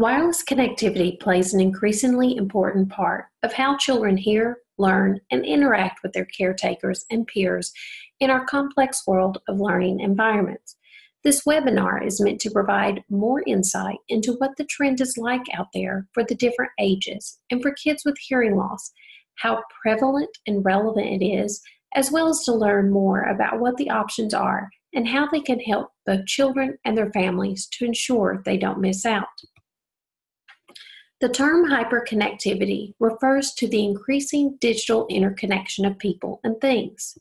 Wireless connectivity plays an increasingly important part of how children hear, learn, and interact with their caretakers and peers in our complex world of learning environments. This webinar is meant to provide more insight into what the trend is like out there for the different ages and for kids with hearing loss, how prevalent and relevant it is, as well as to learn more about what the options are and how they can help both children and their families to ensure they don't miss out. The term hyperconnectivity refers to the increasing digital interconnection of people and things.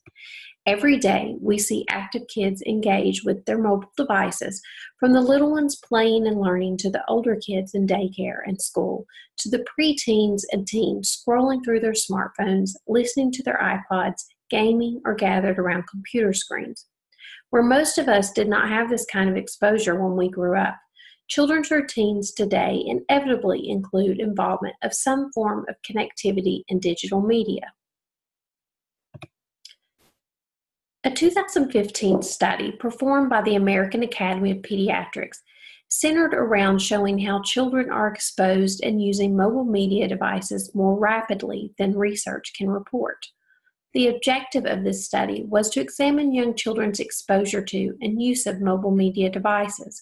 Every day, we see active kids engage with their mobile devices, from the little ones playing and learning to the older kids in daycare and school, to the preteens and teens scrolling through their smartphones, listening to their iPods, gaming, or gathered around computer screens. Where most of us did not have this kind of exposure when we grew up, children's routines today inevitably include involvement of some form of connectivity in digital media. A 2015 study performed by the American Academy of Pediatrics centered around showing how children are exposed and using mobile media devices more rapidly than research can report. The objective of this study was to examine young children's exposure to and use of mobile media devices.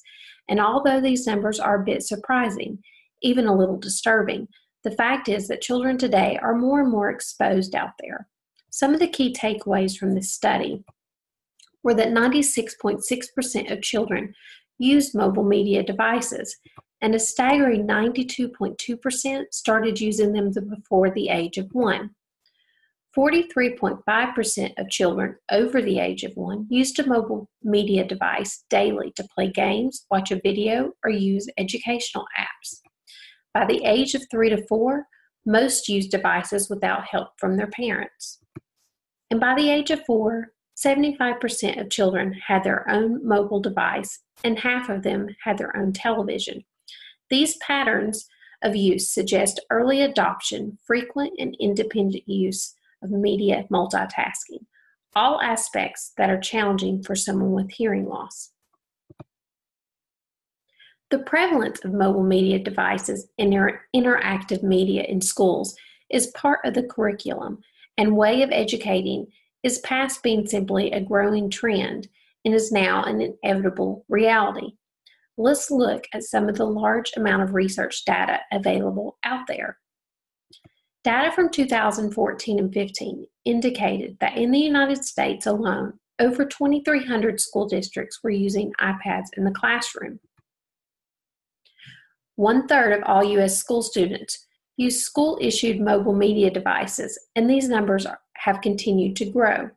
And although these numbers are a bit surprising, even a little disturbing, the fact is that children today are more and more exposed out there. Some of the key takeaways from this study were that 96.6% of children used mobile media devices, and a staggering 92.2% started using them before the age of 1. 43.5% of children over the age of 1 used a mobile media device daily to play games, watch a video, or use educational apps. By the age of 3 to 4, most used devices without help from their parents. And by the age of 4, 75% of children had their own mobile device, and half of them had their own television. These patterns of use suggest early adoption, frequent and independent use of media multitasking, all aspects that are challenging for someone with hearing loss. The prevalence of mobile media devices and interactive media in schools is part of the curriculum and way of educating is past being simply a growing trend and is now an inevitable reality. Let's look at some of the large amount of research data available out there. Data from 2014 and 15 indicated that in the United States alone, over 2,300 school districts were using iPads in the classroom. 1/3 of all U.S. school students use school-issued mobile media devices, and these numbers have continued to grow.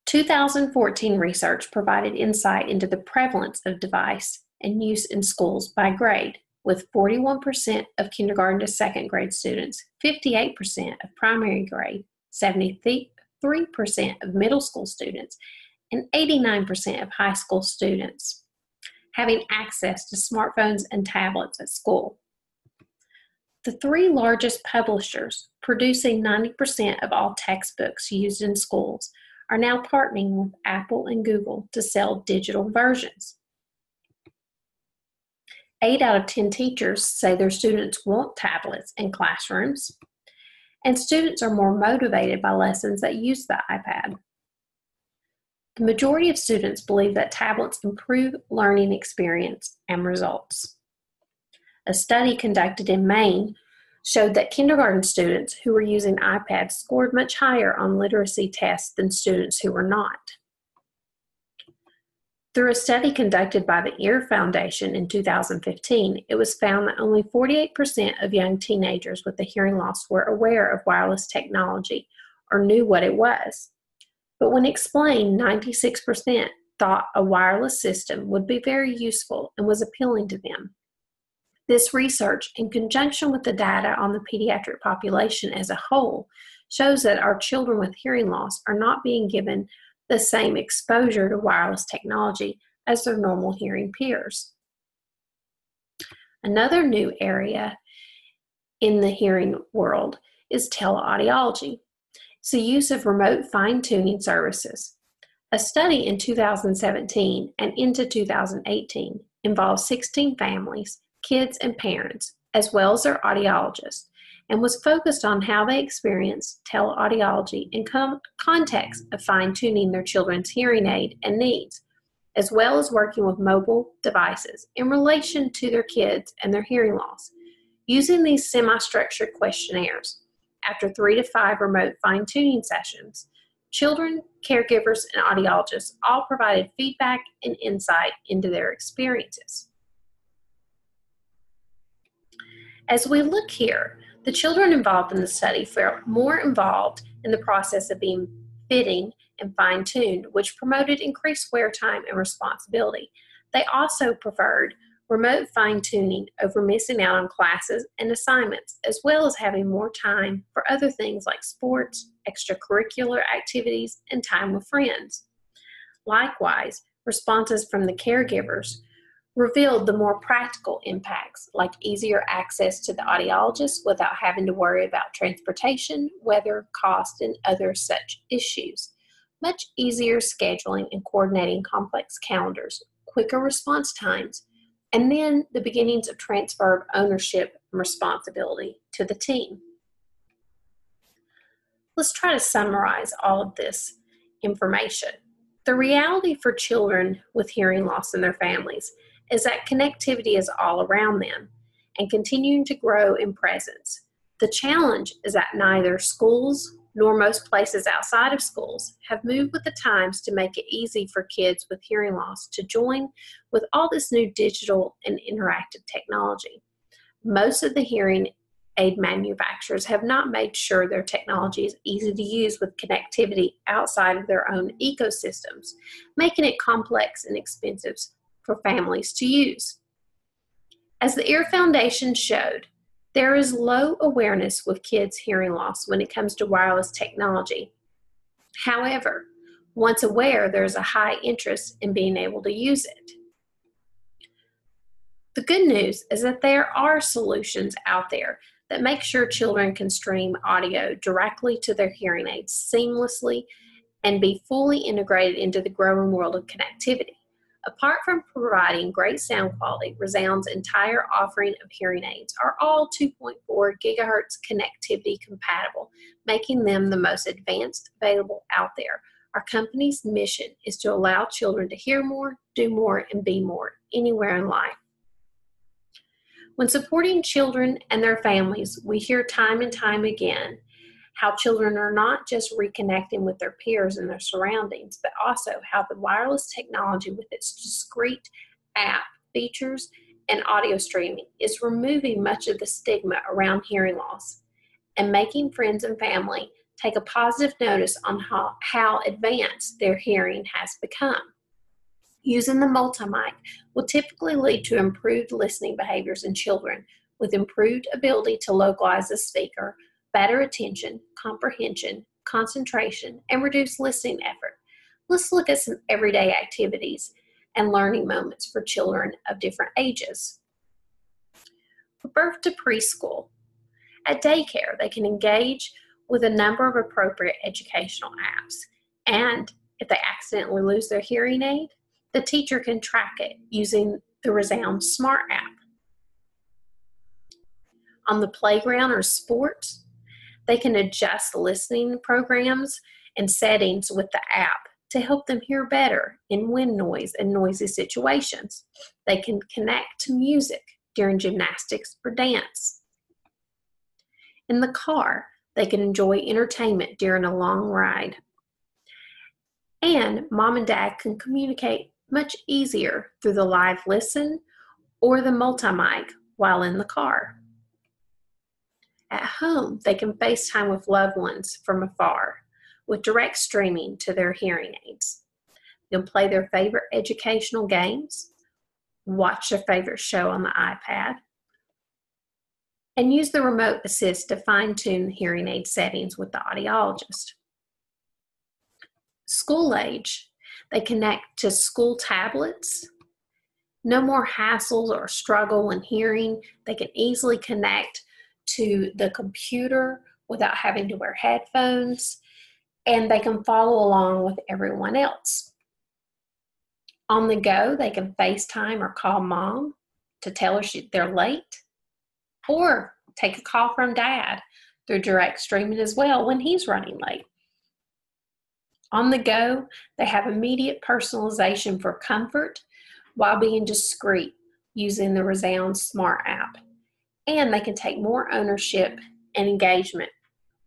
2014 research provided insight into the prevalence of device and use in schools by grade, with 41% of kindergarten to second grade students, 58% of primary grade, 73% of middle school students, and 89% of high school students having access to smartphones and tablets at school. The 3 largest publishers, producing 90% of all textbooks used in schools, are now partnering with Apple and Google to sell digital versions. 8 out of 10 teachers say their students want tablets in classrooms, and students are more motivated by lessons that use the iPad. The majority of students believe that tablets improve learning experience and results. A study conducted in Maine showed that kindergarten students who were using iPads scored much higher on literacy tests than students who were not. Through a study conducted by the Ear Foundation in 2015, it was found that only 48% of young teenagers with a hearing loss were aware of wireless technology or knew what it was. But when explained, 96% thought a wireless system would be very useful and was appealing to them. This research, in conjunction with the data on the pediatric population as a whole, shows that our children with hearing loss are not being given the same exposure to wireless technology as their normal hearing peers. Another new area in the hearing world is teleaudiology. It's the use of remote fine-tuning services. A study in 2017 and into 2018 involved 16 families, kids, and parents, as well as their audiologists, and was focused on how they experience teleaudiology in context of fine-tuning their children's hearing aid and needs, as well as working with mobile devices in relation to their kids and their hearing loss. Using these semi-structured questionnaires, after 3 to 5 remote fine-tuning sessions, children, caregivers, and audiologists all provided feedback and insight into their experiences. As we look here, the children involved in the study felt more involved in the process of being fitting and fine-tuned, which promoted increased wear time and responsibility. They also preferred remote fine-tuning over missing out on classes and assignments, as well as having more time for other things like sports, extracurricular activities, and time with friends. Likewise, responses from the caregivers revealed the more practical impacts, like easier access to the audiologist without having to worry about transportation, weather, cost, and other such issues. Much easier scheduling and coordinating complex calendars, quicker response times, and then the beginnings of transfer of ownership and responsibility to the team. Let's try to summarize all of this information. The reality for children with hearing loss and their families is that connectivity is all around them and continuing to grow in presence. The challenge is that neither schools nor most places outside of schools have moved with the times to make it easy for kids with hearing loss to join with all this new digital and interactive technology. Most of the hearing aid manufacturers have not made sure their technology is easy to use with connectivity outside of their own ecosystems, making it complex and expensive for families to use. As the Ear Foundation showed, there is low awareness with kids' hearing loss when it comes to wireless technology. However, once aware, there is a high interest in being able to use it. The good news is that there are solutions out there that make sure children can stream audio directly to their hearing aids seamlessly and be fully integrated into the growing world of connectivity. Apart from providing great sound quality, ReSound's entire offering of hearing aids are all 2.4 gigahertz connectivity compatible, making them the most advanced available out there. Our company's mission is to allow children to hear more, do more, and be more anywhere in life. When supporting children and their families, we hear time and time again how children are not just reconnecting with their peers and their surroundings, but also how the wireless technology with its discrete app features and audio streaming is removing much of the stigma around hearing loss and making friends and family take a positive notice on how advanced their hearing has become. Using the multi-mic will typically lead to improved listening behaviors in children with improved ability to localize the speaker, better attention, comprehension, concentration, and reduced listening effort. Let's look at some everyday activities and learning moments for children of different ages. From birth to preschool, at daycare, they can engage with a number of appropriate educational apps. And if they accidentally lose their hearing aid, the teacher can track it using the ReSound Smart app. On the playground or sports, they can adjust listening programs and settings with the app to help them hear better in wind noise and noisy situations. They can connect to music during gymnastics or dance. In the car, they can enjoy entertainment during a long ride. And mom and dad can communicate much easier through the live listen or the multi-mic while in the car. At home, they can FaceTime with loved ones from afar with direct streaming to their hearing aids. They can play their favorite educational games, watch their favorite show on the iPad, and use the remote assist to fine-tune hearing aid settings with the audiologist. School age, they connect to school tablets. No more hassles or struggle when hearing. They can easily connect to the computer without having to wear headphones, and they can follow along with everyone else. On the go, they can FaceTime or call mom, to tell her they're late, or take a call from dad through direct streaming as well when he's running late. On the go, they have immediate personalization for comfort while being discreet using the ReSound Smart app. And they can take more ownership and engagement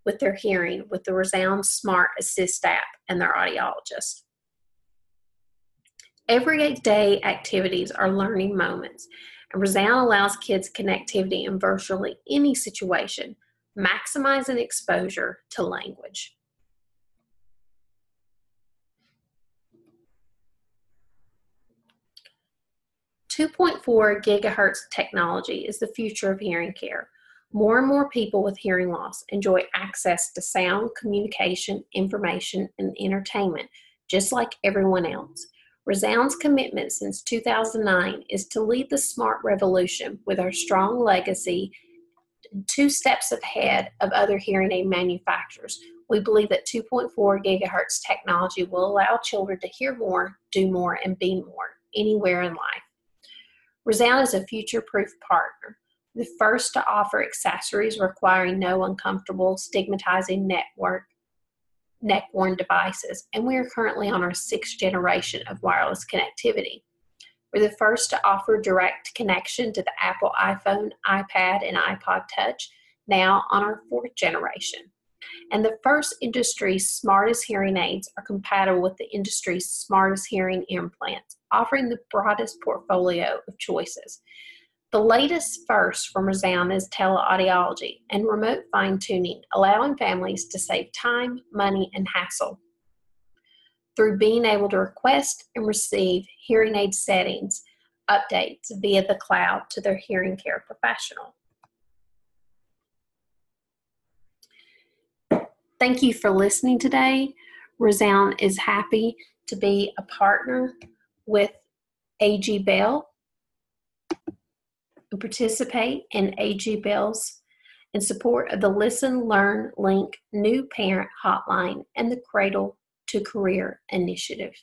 with their hearing with the ReSound Smart Assist app and their audiologist. Everyday activities are learning moments, and ReSound allows kids connectivity in virtually any situation, maximizing exposure to language. 2.4 gigahertz technology is the future of hearing care. More and more people with hearing loss enjoy access to sound, communication, information, and entertainment, just like everyone else. ReSound's commitment since 2009 is to lead the smart revolution with our strong legacy 2 steps ahead of other hearing aid manufacturers. We believe that 2.4 gigahertz technology will allow children to hear more, do more, and be more anywhere in life. ReSound is a future-proof partner, the first to offer accessories requiring no uncomfortable, stigmatizing neck-worn devices, and we are currently on our 6th generation of wireless connectivity. We're the first to offer direct connection to the Apple iPhone, iPad, and iPod Touch, now on our 4th generation. And the first industry's smartest hearing aids are compatible with the industry's smartest hearing implants, offering the broadest portfolio of choices. The latest first from ReSound is Televiology and remote fine-tuning, allowing families to save time, money, and hassle through being able to request and receive hearing aid settings updates via the cloud to their hearing care professional. Thank you for listening today. ReSound is happy to be a partner with A.G. Bell and participate in A.G. Bell's in support of the Listen, Learn, Link New Parent Hotline and the Cradle to Career Initiative.